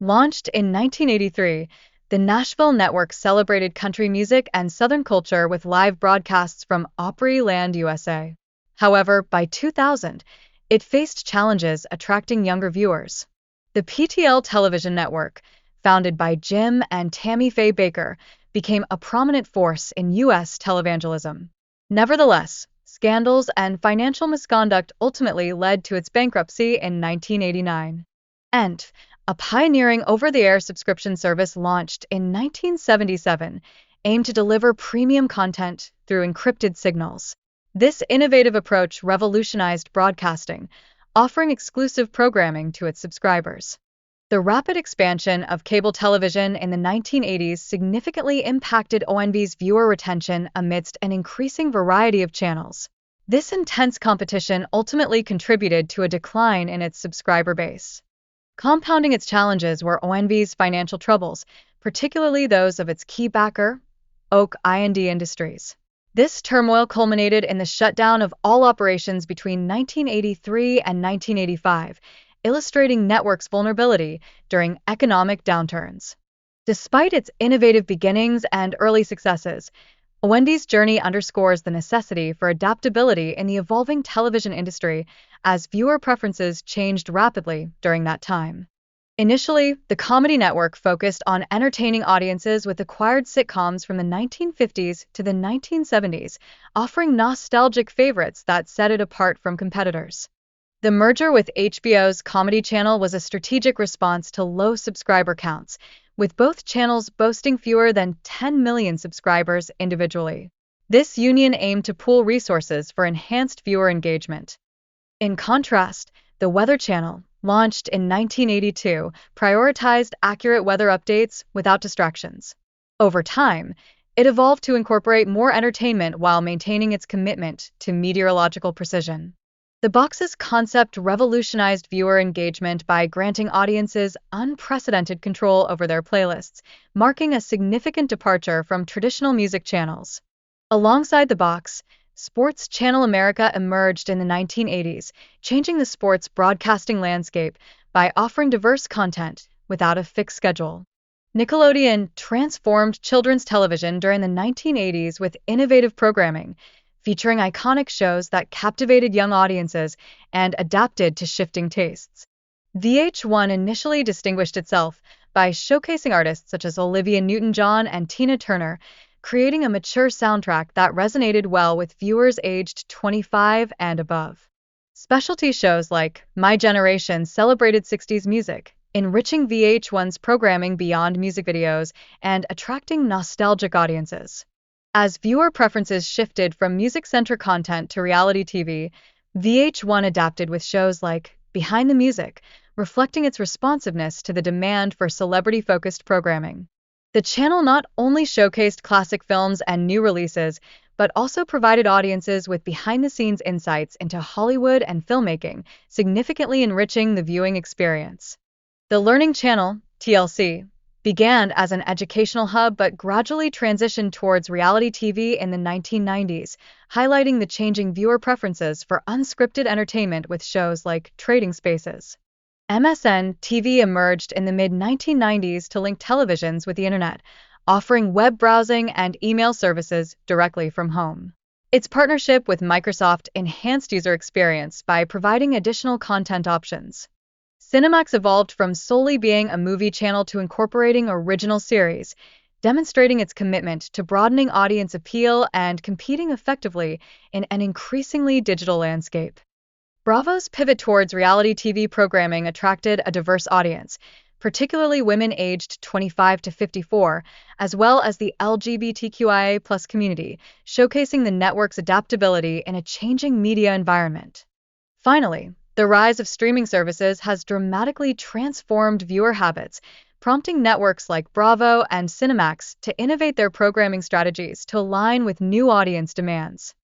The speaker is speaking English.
Launched in 1983, the Nashville Network celebrated country music and Southern culture with live broadcasts from Opryland, USA. However, by 2000, it faced challenges attracting younger viewers. The PTL television network, founded by Jim and Tammy Faye Baker, became a prominent force in U.S. televangelism. Nevertheless, scandals and financial misconduct ultimately led to its bankruptcy in 1989. And a pioneering over-the-air subscription service launched in 1977, aimed to deliver premium content through encrypted signals. This innovative approach revolutionized broadcasting, offering exclusive programming to its subscribers. The rapid expansion of cable television in the 1980s significantly impacted ONV's viewer retention amidst an increasing variety of channels. This intense competition ultimately contributed to a decline in its subscriber base. Compounding its challenges were ONV's financial troubles, particularly those of its key backer, Oak I&D Industries. This turmoil culminated in the shutdown of all operations between 1983 and 1985, illustrating network's vulnerability during economic downturns. Despite its innovative beginnings and early successes, ONV's journey underscores the necessity for adaptability in the evolving television industry as viewer preferences changed rapidly during that time. Initially, the Comedy Network focused on entertaining audiences with acquired sitcoms from the 1950s to the 1970s, offering nostalgic favorites that set it apart from competitors. The merger with HBO's Comedy Channel was a strategic response to low subscriber counts, with both channels boasting fewer than 10 million subscribers individually. This union aimed to pool resources for enhanced viewer engagement. In contrast, the Weather Channel, launched in 1982, prioritized accurate weather updates without distractions. Over time, it evolved to incorporate more entertainment while maintaining its commitment to meteorological precision. The box's concept revolutionized viewer engagement by granting audiences unprecedented control over their playlists, marking a significant departure from traditional music channels. Alongside the box, Sports Channel America emerged in the 1980s, changing the sports broadcasting landscape by offering diverse content without a fixed schedule. Nickelodeon transformed children's television during the 1980s with innovative programming, featuring iconic shows that captivated young audiences and adapted to shifting tastes. VH1 initially distinguished itself by showcasing artists such as Olivia Newton-John and Tina Turner, creating a mature soundtrack that resonated well with viewers aged 25 and above. Specialty shows like My Generation celebrated 60s music, enriching VH1's programming beyond music videos and attracting nostalgic audiences. As viewer preferences shifted from music-centric content to reality TV, VH1 adapted with shows like Behind the Music, reflecting its responsiveness to the demand for celebrity-focused programming. The channel not only showcased classic films and new releases, but also provided audiences with behind-the-scenes insights into Hollywood and filmmaking, significantly enriching the viewing experience. The Learning Channel, TLC, began as an educational hub but gradually transitioned towards reality TV in the 1990s, highlighting the changing viewer preferences for unscripted entertainment with shows like Trading Spaces. MSN TV emerged in the mid-1990s to link televisions with the internet, offering web browsing and email services directly from home. Its partnership with Microsoft enhanced user experience by providing additional content options. Cinemax evolved from solely being a movie channel to incorporating original series, demonstrating its commitment to broadening audience appeal and competing effectively in an increasingly digital landscape. Bravo's pivot towards reality TV programming attracted a diverse audience, particularly women aged 25 to 54, as well as the LGBTQIA+ community, showcasing the network's adaptability in a changing media environment. Finally, the rise of streaming services has dramatically transformed viewer habits, prompting networks like Bravo and Cinemax to innovate their programming strategies to align with new audience demands.